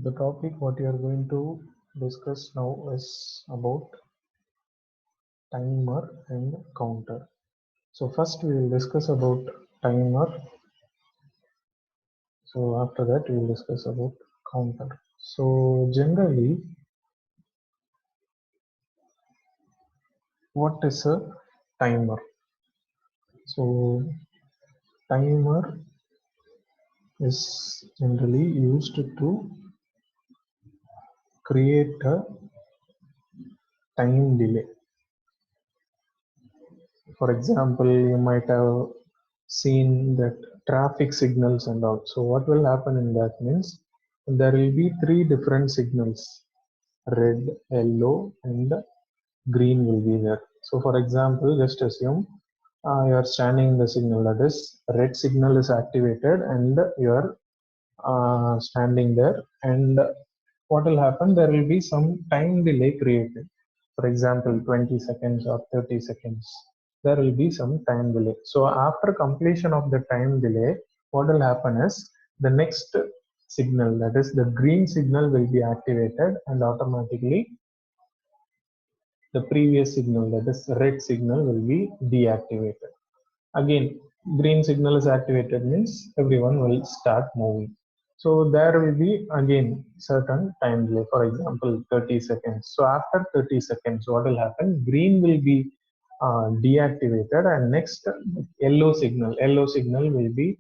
The topic what you are going to discuss now is about timer and counter. So first we will discuss about timer. So after that we will discuss about counter. So generally, what is a timer? So timer is generally used to create a time delay. For example, you might have seen that traffic signals and all. So what will happen in that means there will be three different signals: red, yellow, and green will be there. So for example, just assume you are standing in the signal, that is red signal is activated and you are standing there, and what will happen, there will be some time delay created. For example, 20 seconds or 30 seconds, there will be some time delay. So after completion of the time delay, what will happen is the next signal, that is the green signal, will be activated, and automatically the previous signal, that is red signal, will be deactivated. Again, green signal is activated means everyone will start moving. So there will be again certain time delay, for example 30 seconds. So after 30 seconds, what will happen, green will be deactivated, and next yellow signal will be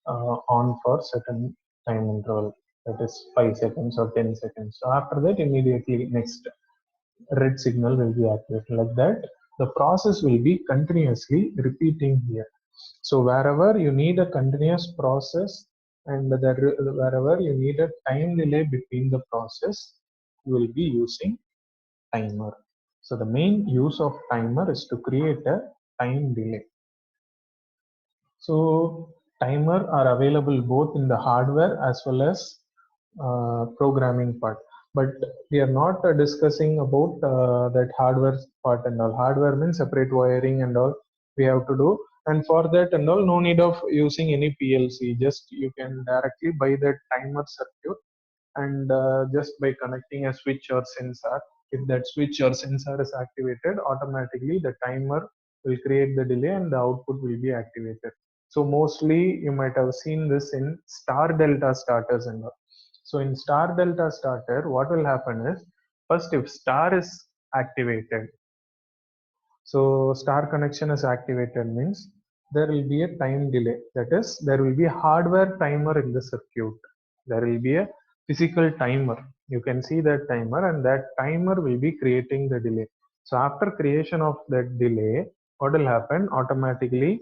on for certain time interval, that is 5 seconds or 10 seconds. So after that, immediately next red signal will be activated. Like that, the process will be continuously repeating here. So wherever you need a continuous process, and wherever you need a time delay between the process, you will be using timer. So the main use of timer is to create a time delay. So timer are available both in the hardware as well as programming part, but we are not discussing about that hardware part and all. Hardware means separate wiring and all we have to do, and for that and all, no need of using any PLC. Just you can directly buy that timer circuit, and just by connecting a switch or sensor, if that switch or sensor is activated, automatically the timer will create the delay and the output will be activated. So mostly you might have seen this in star delta starters and all. So in star delta starter, what will happen is, first if star is activated, so star connection is activated means there will be a time delay, that is there will be a hardware timer in the circuit. There will be a physical timer, you can see that timer, and that timer will be creating the delay. So after creation of that delay, what will happen, automatically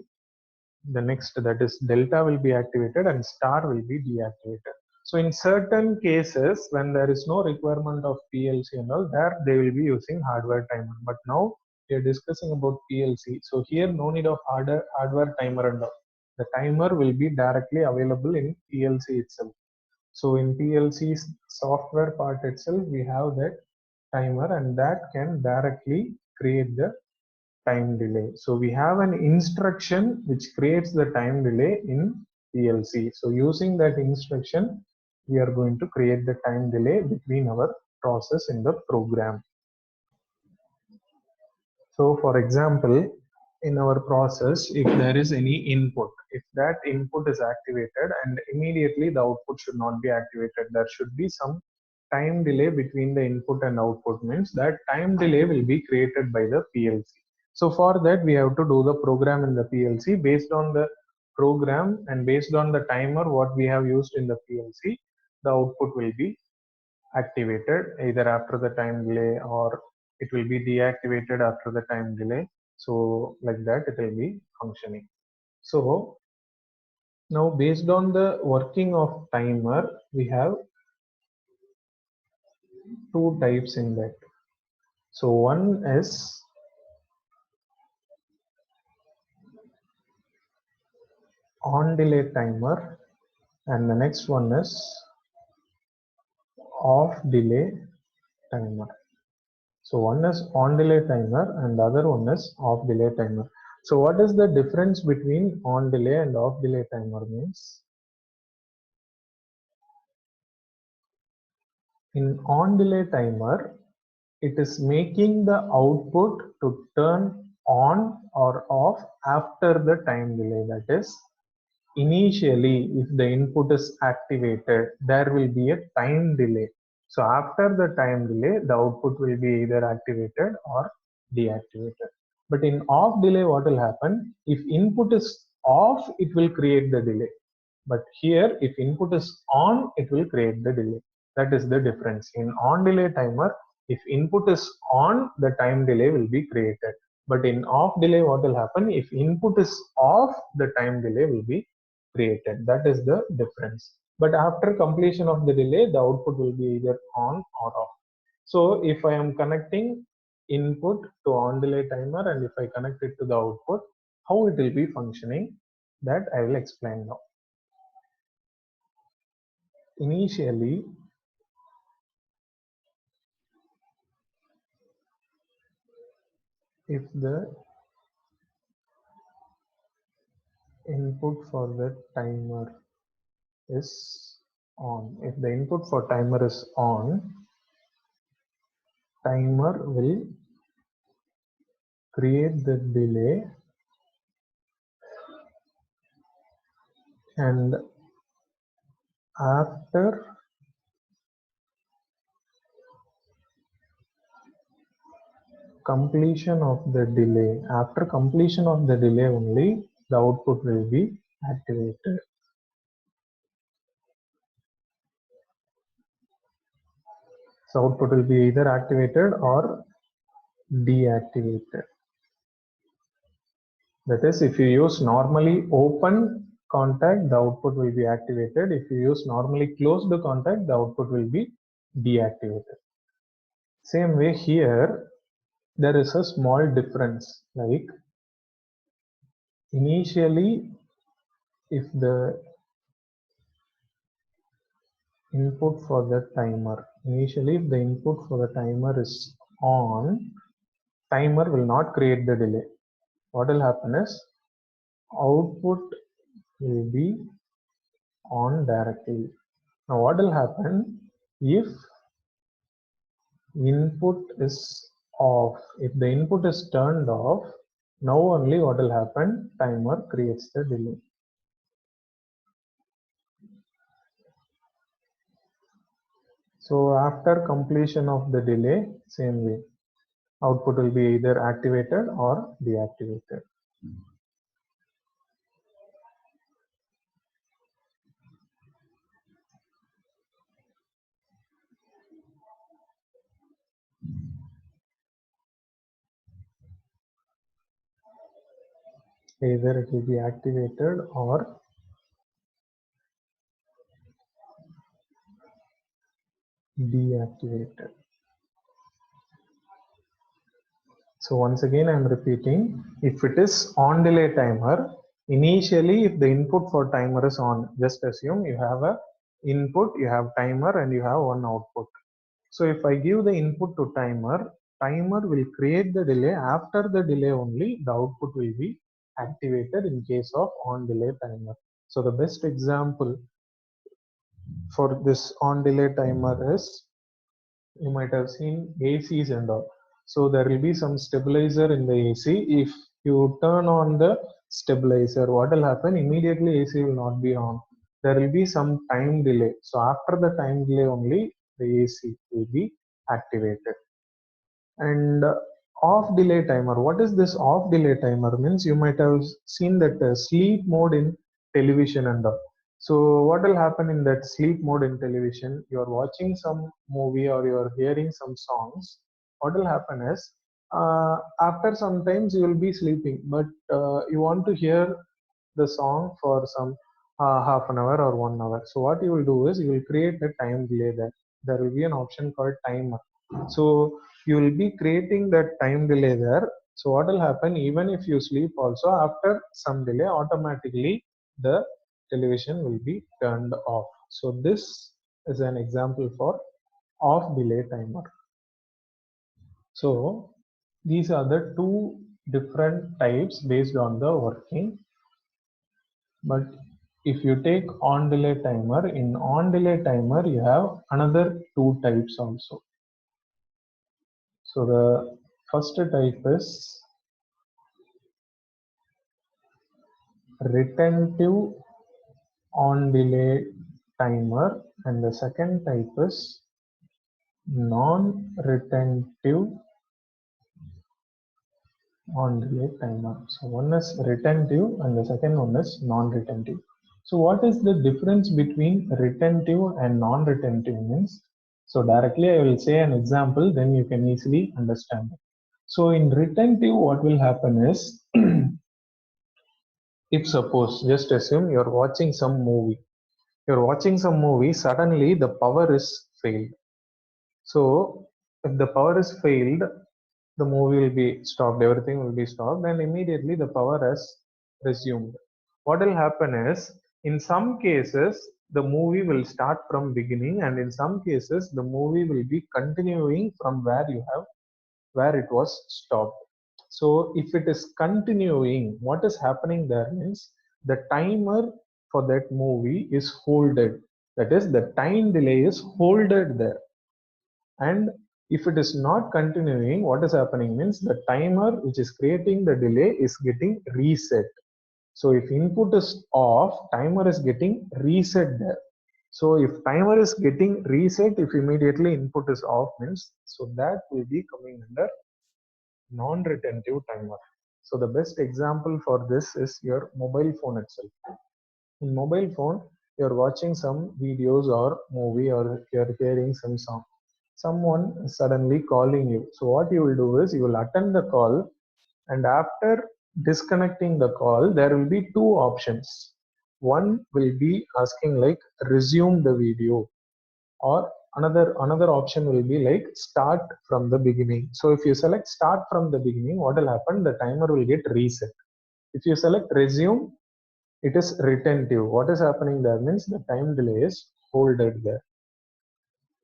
the next, that is delta, will be activated and star will be deactivated. So in certain cases when there is no requirement of PLC and all, there they will be using hardware timer. But now we are discussing about PLC, so here no need of hardware timer and all. The timer will be directly available in PLC itself. So in PLC's software part itself, we have that timer, and that can directly create the time delay. So we have an instruction which creates the time delay in PLC. So using that instruction, we are going to create the time delay between our process in the program. So for example, in our process, if there is any input, if that input is activated and immediately the output should not be activated, there should be some time delay between the input and output, means that time delay will be created by the PLC. So for that, we have to do the program in the PLC. Based on the program and based on the timer what we have used in the PLC, the output will be activated either after the time delay, or it will be deactivated after the time delay. So like that it will be functioning. So now based on the working of timer, we have two types in that. So one is on delay timer, and the next one is off delay timer. So one is on delay timer and the other one is off delay timer. So what is the difference between on delay and off delay timer means? In on delay timer, it is making the output to turn on or off after the time delay. That is, initially, if the input is activated, there will be a time delay. So after the time delay, the output will be either activated or deactivated. But in off delay, what will happen? If input is off, it will create the delay. But here, if input is on, it will create the delay. That is the difference. In on delay timer, if input is on, the time delay will be created. But in off delay, what will happen? If input is off, the time delay will be created. That is the difference. But after completion of the delay, the output will be either on or off. So if I am connecting input to on delay timer and if I connect it to the output, how it will be functioning, that I will explain now. Initially, if the input for the timer is on, if the input for timer is on, timer will create the delay and after completion of the delay, after completion of the delay only, the output will be activated. So output will be either activated or deactivated. That is, if you use normally open contact, the output will be activated. If you use normally closed contact, the output will be deactivated. Same way here, there is a small difference. Like initially, if the input for the timer, initially if the input for the timer is on, timer will not create the delay. What will happen is output will be on directly. Now what will happen if input is off? If the input is turned off, now only what will happen? Timer creates the delay. So after completion of the delay, same way, output will be either activated or deactivated. Either it will be activated or deactivated. So once again, I am repeating, if it is on delay timer, initially if the input for timer is on, just assume you have a input, you have timer and you have one output. So if I give the input to timer, timer will create the delay. After the delay only, the output will be activated in case of on delay timer. So the best example for this on delay timer is, you might have seen ACs and all. So there will be some stabilizer in the AC. If you turn on the stabilizer, what will happen? Immediately AC will not be on. There will be some time delay. So after the time delay only, the AC will be activated. And off delay timer. What is this off delay timer? Means you might have seen that sleep mode in television and all. So what will happen in that sleep mode in television? You are watching some movie or you are hearing some songs. What will happen is after sometimes you will be sleeping, but you want to hear the song for some half an hour or 1 hour. So what you will do is you will create a time delay there. There will be an option called timer. So you will be creating that time delay there. So what will happen, even if you sleep also, after some delay, automatically the television will be turned off. So this is an example for off delay timer. So these are the two different types based on the working. But if you take on delay timer, in on delay timer you have another two types also. So the first type is retentive on delay timer, and the second type is non-retentive on delay timer. So one is retentive and the second one is non-retentive. So what is the difference between retentive and non-retentive means? So directly I will say an example, then you can easily understand. So in retentive, what will happen is, if suppose, just assume you're watching some movie. You're watching some movie, suddenly the power is failed. So if the power is failed, the movie will be stopped, everything will be stopped, and immediately the power has resumed. What will happen is, in some cases, the movie will start from beginning, and in some cases, the movie will be continuing from where it was stopped. So if it is continuing, what is happening there means the timer for that movie is holded. That is, the time delay is holded there. And if it is not continuing, what is happening means the timer which is creating the delay is getting reset. So if input is off, timer is getting reset there. So if timer is getting reset, if immediately input is off means, so that will be coming under non-retentive timer. So the best example for this is your mobile phone itself. In mobile phone, you're watching some videos or movie, or you're hearing some song. Someone suddenly calling you. So what you will do is you will attend the call, and after disconnecting the call, there will be two options. One will be asking like resume the video, or another option will be like start from the beginning. So if you select start from the beginning, what will happen? The timer will get reset. If you select resume, it is retentive. What is happening there means the time delay is holded there.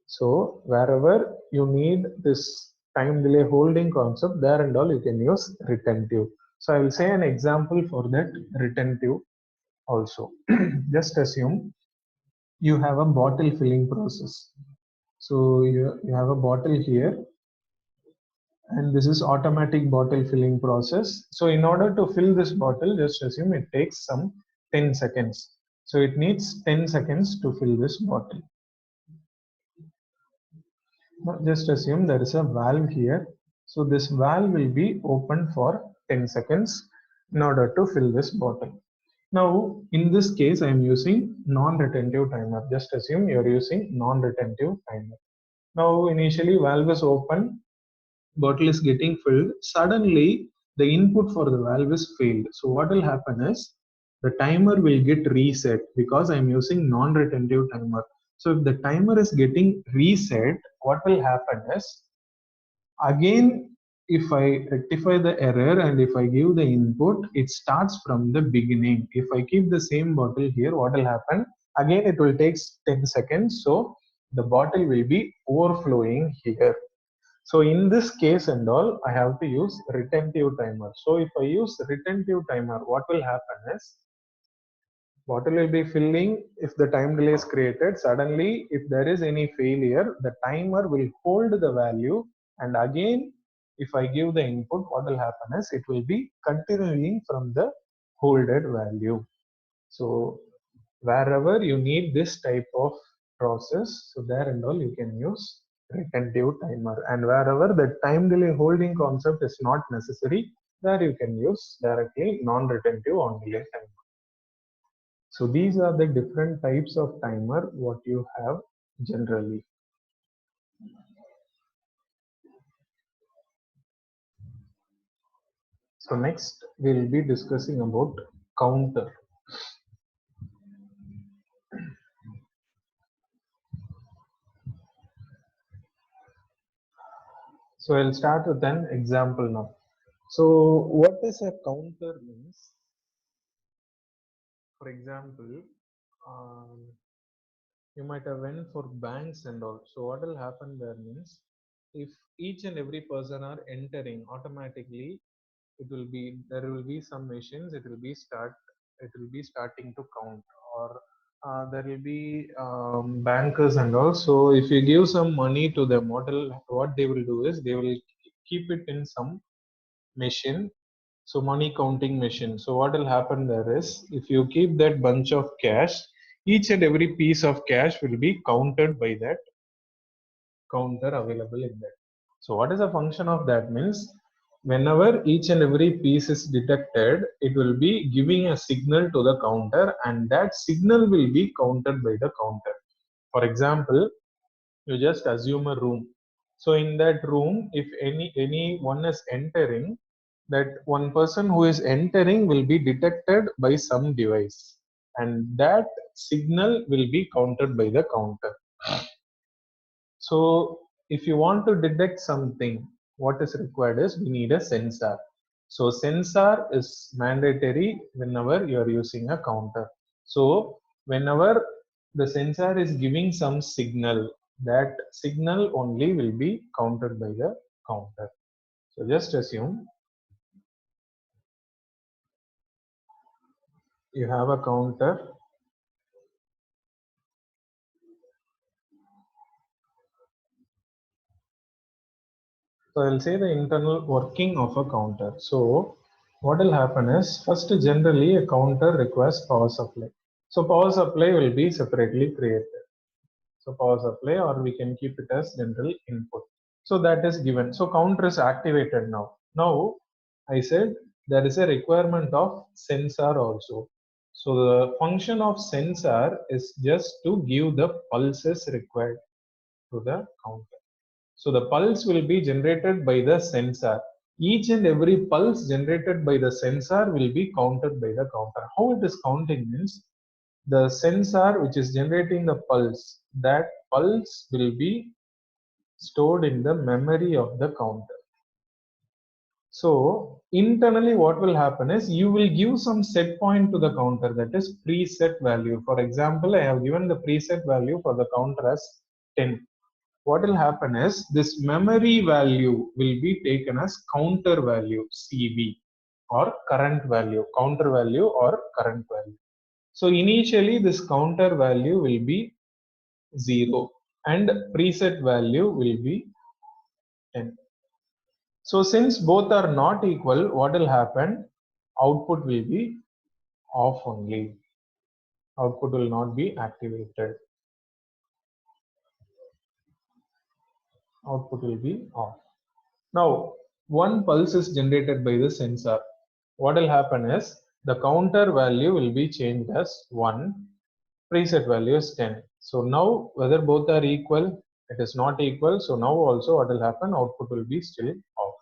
So wherever you need this time delay holding concept, there and all you can use retentive. So I will say an example for that retentive also. Just assume you have a bottle filling process. So you have a bottle here, and this is automatic bottle filling process. So in order to fill this bottle, just assume it takes some 10 seconds. So it needs 10 seconds to fill this bottle. Now just assume there is a valve here. So this valve will be open for 10 seconds in order to fill this bottle. Now in this case, I am using non-retentive timer. Just assume you are using non-retentive timer. Now initially valve is open, bottle is getting filled. Suddenly the input for the valve is failed. So what will happen is the timer will get reset because I'm using non-retentive timer. So if the timer is getting reset, what will happen is, again, if I rectify the error and if I give the input, it starts from the beginning. If I keep the same bottle here, what will happen? Again, it will take 10 seconds. So the bottle will be overflowing here. So in this case and all, I have to use retentive timer. So if I use retentive timer, what will happen is bottle will be filling. If the time delay is created, suddenly if there is any failure, the timer will hold the value, and again if I give the input, what will happen is it will be continuing from the holded value. So wherever you need this type of process, so there and all you can use retentive timer, and wherever the time delay holding concept is not necessary, there you can use directly non-retentive on delay timer. So these are the different types of timer what you have generally. So next we'll be discussing about counter. So I'll start with an example now. So what is a counter means? For example, um, you might have went for banks and all. So what will happen there means, if each and every person are entering automatically, it will be, there will be some machines, it will be start it will be starting to count, or there will be bankers and all. So if you give some money to the model, what they will do is they will keep it in some machine, so money counting machine. So what will happen there is, if you keep that bunch of cash, each and every piece of cash will be counted by that counter available in that. So what is the function of that means, whenever each and every piece is detected, it will be giving a signal to the counter, and that signal will be counted by the counter. For example, you just assume a room. So in that room, if anyone is entering, that one person who is entering will be detected by some device, and that signal will be counted by the counter. So if you want to detect something, what is required is we need a sensor. So sensor is mandatory whenever you are using a counter. So whenever the sensor is giving some signal, that signal only will be counted by the counter. So just assume you have a counter. So I'll say the internal working of a counter. So what will happen is, first generally a counter requires power supply. So power supply will be separately created. So power supply, or we can keep it as general input. So that is given. So counter is activated now. Now I said there is a requirement of sensor also. So the function of sensor is just to give the pulses required to the counter. So the pulse will be generated by the sensor. Each and every pulse generated by the sensor will be counted by the counter. How it is counting means, the sensor which is generating the pulse, that pulse will be stored in the memory of the counter. So internally what will happen is, you will give some set point to the counter, that is preset value. For example, I have given the preset value for the counter as 10. What will happen is, this memory value will be taken as counter value CV, or current value, counter value or current value. So initially this counter value will be 0 and preset value will be 10. So since both are not equal, what will happen? Output will be off only. Output will not be activated. Output will be off. Now, one pulse is generated by the sensor. What will happen is, the counter value will be changed as 1, preset value is 10. So now whether both are equal, it is not equal. So now also what will happen? Output will be still off.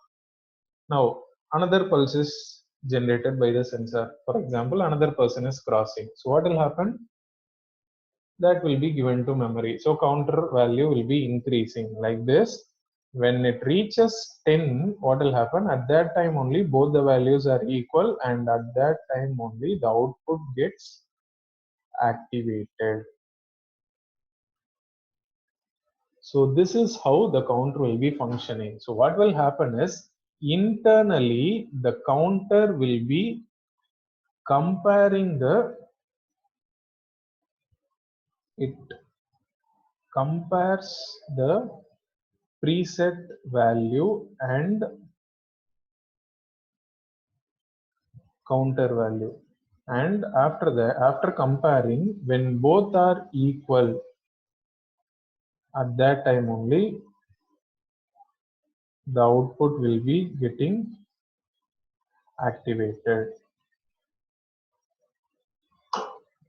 Now another pulse is generated by the sensor. For example, another person is crossing. So what will happen? That will be given to memory. So counter value will be increasing like this. When it reaches 10, what will happen? At that time only both the values are equal, and at that time only the output gets activated. So this is how the counter will be functioning. So what will happen is, internally the counter will be comparing it compares the preset value and counter value, and after comparing, when both are equal, at that time only the output will be getting activated.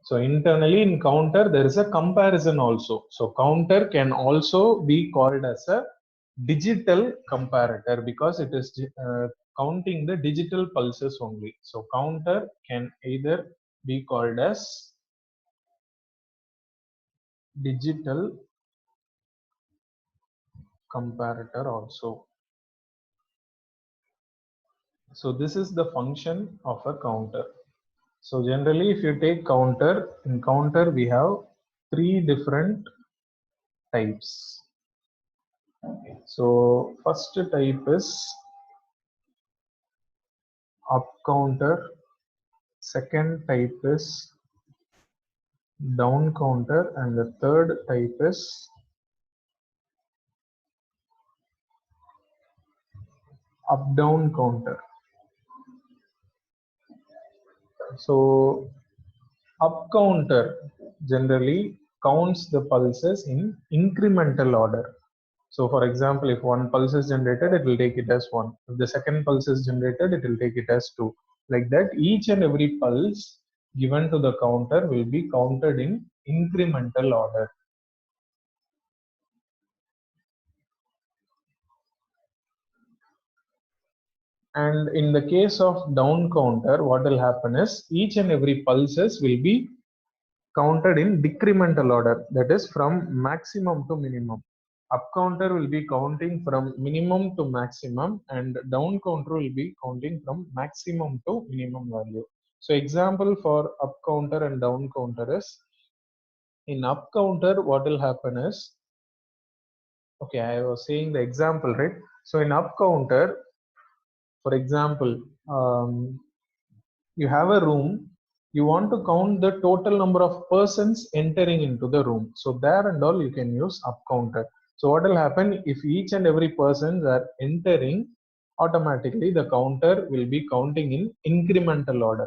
So internally in counter there is a comparison also. So counter can also be called as a digital comparator, because it is counting the digital pulses only. So counter can either be called as digital comparator also. So this is the function of a counter. So generally if you take counter, in counter we have 3 different types. So first type is up counter, second type is down counter, and the third type is up down counter. So up counter generally counts the pulses in incremental order. So for example, if one pulse is generated, it will take it as 1. If the second pulse is generated, it will take it as 2. Like that, each and every pulse given to the counter will be counted in incremental order. And in the case of down counter, what will happen is each and every pulses will be counted in decremental order, that is from maximum to minimum. Up counter will be counting from minimum to maximum, and down counter will be counting from maximum to minimum value. So example for up counter and down counter is, in up counter what will happen is, okay, I was saying the example, right? So in up counter, for example, you have a room, you want to count the total number of persons entering into the room. So there and all you can use up counter. So what will happen if each and every person are entering, automatically the counter will be counting in incremental order.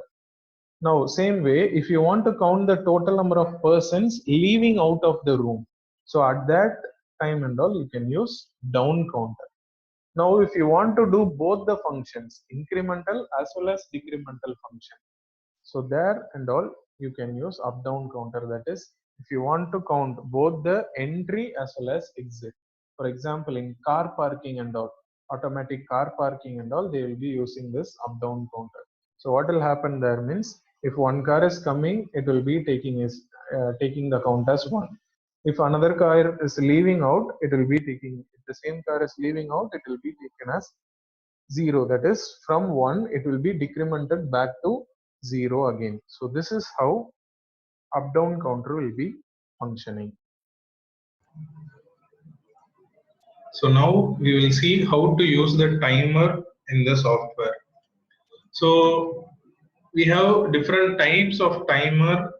Now same way, if you want to count the total number of persons leaving out of the room, so at that time and all you can use down counter. Now if you want to do both the functions, incremental as well as decremental function, so there and all you can use up down counter. That is, if you want to count both the entry as well as exit. For example, in car parking and all, automatic car parking and all, they will be using this up down counter. So what will happen there means, if one car is coming, it will be taking the count as 1. If another car is leaving out, it will be taking, if the same car is leaving out, it will be taken as 0. That is, from 1 it will be decremented back to 0 again. So this is how up down counter will be functioning. So now we will see how to use the timer in the software. So we have different types of timer,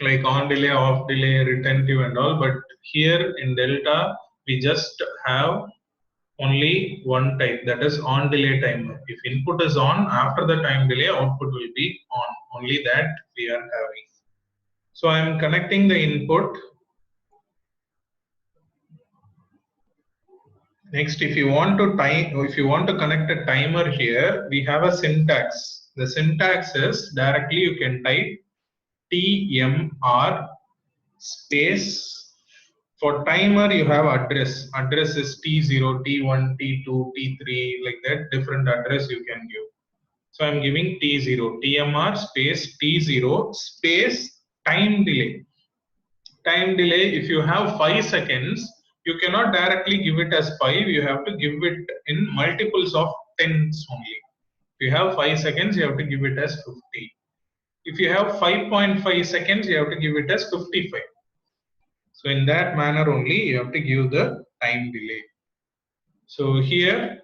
like on delay, off delay, retentive and all, but here in Delta we just have only one type, that is on delay timer. If input is on, after the time delay output will be on, only that we are having. So I am connecting the input. Next, if you want to connect a timer here, we have a syntax. The syntax is, directly you can type TMR space. For timer you have address. Address is T0, T1, T2, T3, like that, different address you can give. So I'm giving T0, TMR space T0 space time delay. Time delay, if you have 5 seconds, you cannot directly give it as 5, you have to give it in multiples of 10s only. If you have 5 seconds, you have to give it as 50. If you have 5.5 seconds, you have to give it as 55. So in that manner only you have to give the time delay. So here,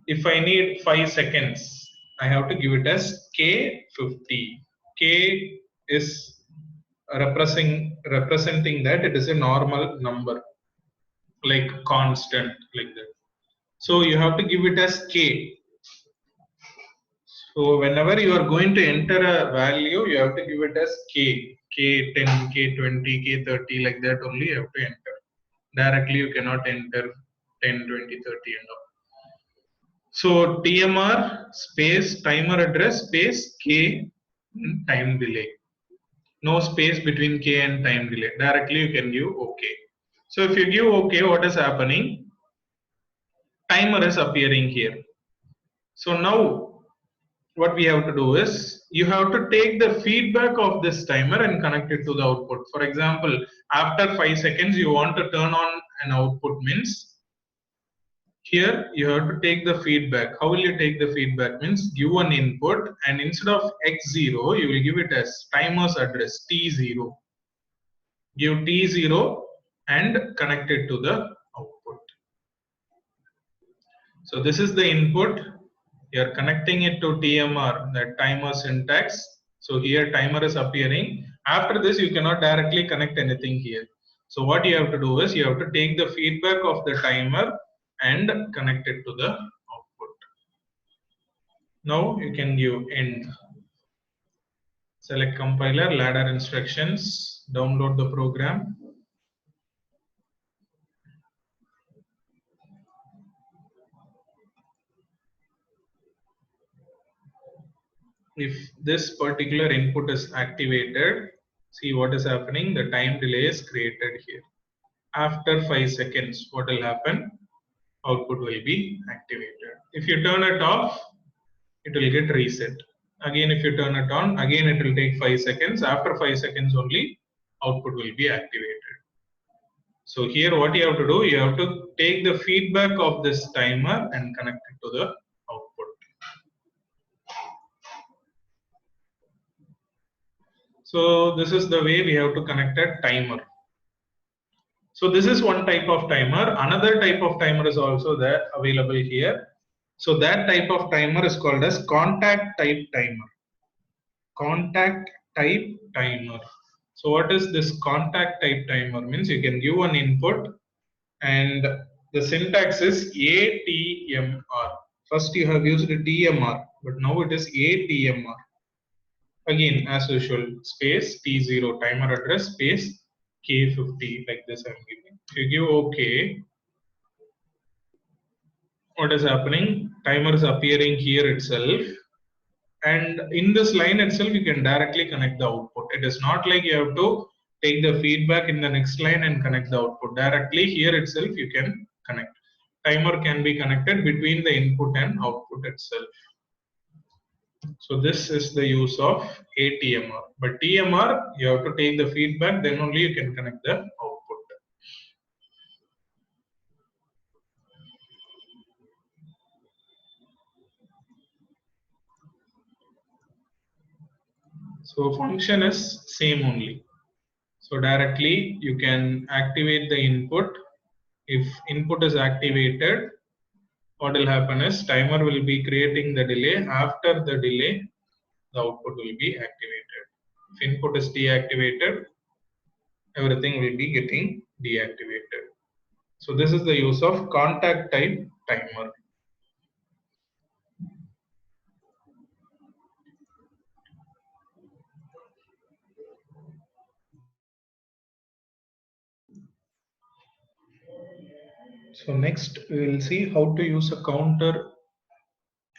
if I need 5 seconds, I have to give it as K50. K is representing that it is a normal number, like constant, like that. So you have to give it as K. So whenever you are going to enter a value, you have to give it as K. K10, K20, K30, like that only you have to enter. Directly you cannot enter 10, 20, 30 and all. So TMR space timer address space K time delay. No space between K and time delay. Directly you can give OK. So if you give OK, what is happening? Timer is appearing here. So now what we have to do is, you have to take the feedback of this timer and connect it to the output. For example, after 5 seconds you want to turn on an output, means here you have to take the feedback. How will you take the feedback? Means give an input, and instead of X0 you will give it as timer's address T0. Give T0 and connect it to the output. So this is the input. You are connecting it to TMR, that timer syntax. So here timer is appearing. After this, you cannot directly connect anything here. So what you have to do is you have to take the feedback of the timer and connect it to the output. Now you can give end. Select compiler, ladder instructions, download the program. If this particular input is activated, see what is happening, the time delay is created here. After 5 seconds, what will happen? Output will be activated. If you turn it off, it will get reset. Again, if you turn it on, again it will take 5 seconds. After 5 seconds only, output will be activated. So here what you have to do, you have to take the feedback of this timer and connect it to the output. So this is the way we have to connect a timer. So this is one type of timer. Another type of timer is also there available here. So that type of timer is called as contact type timer. Contact type timer. So what is this contact type timer? Means you can give an input and the syntax is ATMR. First you have used TMR, but now it is ATMR. Again, as usual, space T0 timer address space K50, like this I'm giving. If you give OK, what is happening? Timer is appearing here itself. And in this line itself, you can directly connect the output. It is not like you have to take the feedback in the next line and connect the output. Directly here itself, you can connect. Timer can be connected between the input and output itself. So this is the use of ATMR. But TMR, you have to take the feedback, then only you can connect the output. So function is same only. So directly you can activate the input. If input is activated, what will happen is timer will be creating the delay. After the delay, the output will be activated. If input is deactivated, everything will be getting deactivated. So this is the use of contact type timer. So next we will see how to use a counter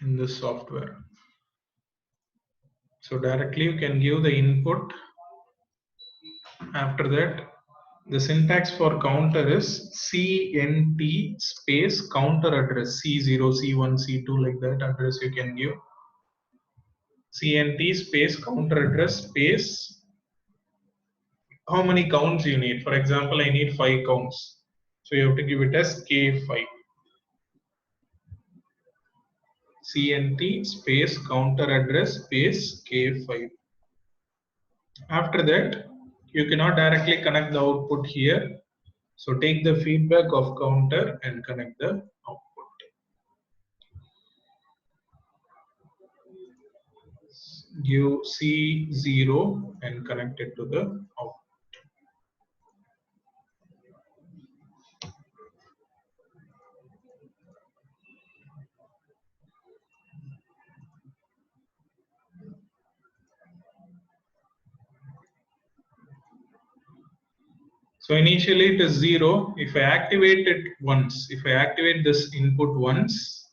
in this software. So directly you can give the input. After that, the syntax for counter is CNT space counter address C0, C1, C2, like that address you can give. CNT space counter address space how many counts you need. For example, I need 5 counts. So you have to give it as K5. CNT space counter address space K5. After that, you cannot directly connect the output here. So take the feedback of counter and connect the output. Give C0 and connect it to the output. So initially it is 0. If I activate it once, if I activate this input once,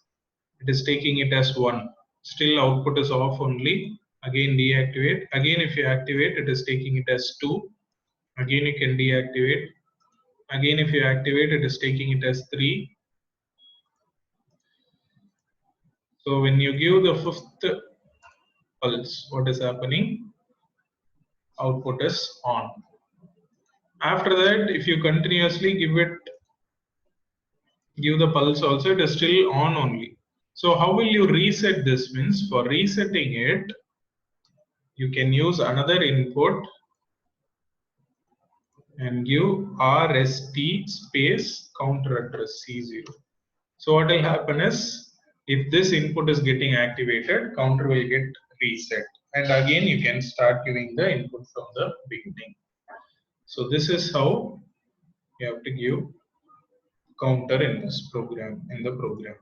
it is taking it as 1. Still output is off only. Again deactivate. Again if you activate, it is taking it as 2. Again you can deactivate. Again if you activate, it is taking it as 3. So when you give the 5th pulse, what is happening? Output is on. After that, if you continuously give the pulse also, it is still on only. So how will you reset this? Means for resetting it, you can use another input and give RST space counter address C0. So what will happen is If this input is getting activated, counter will get reset. And again, you can start giving the input from the beginning. So this is how you have to give counter in this program, in the program.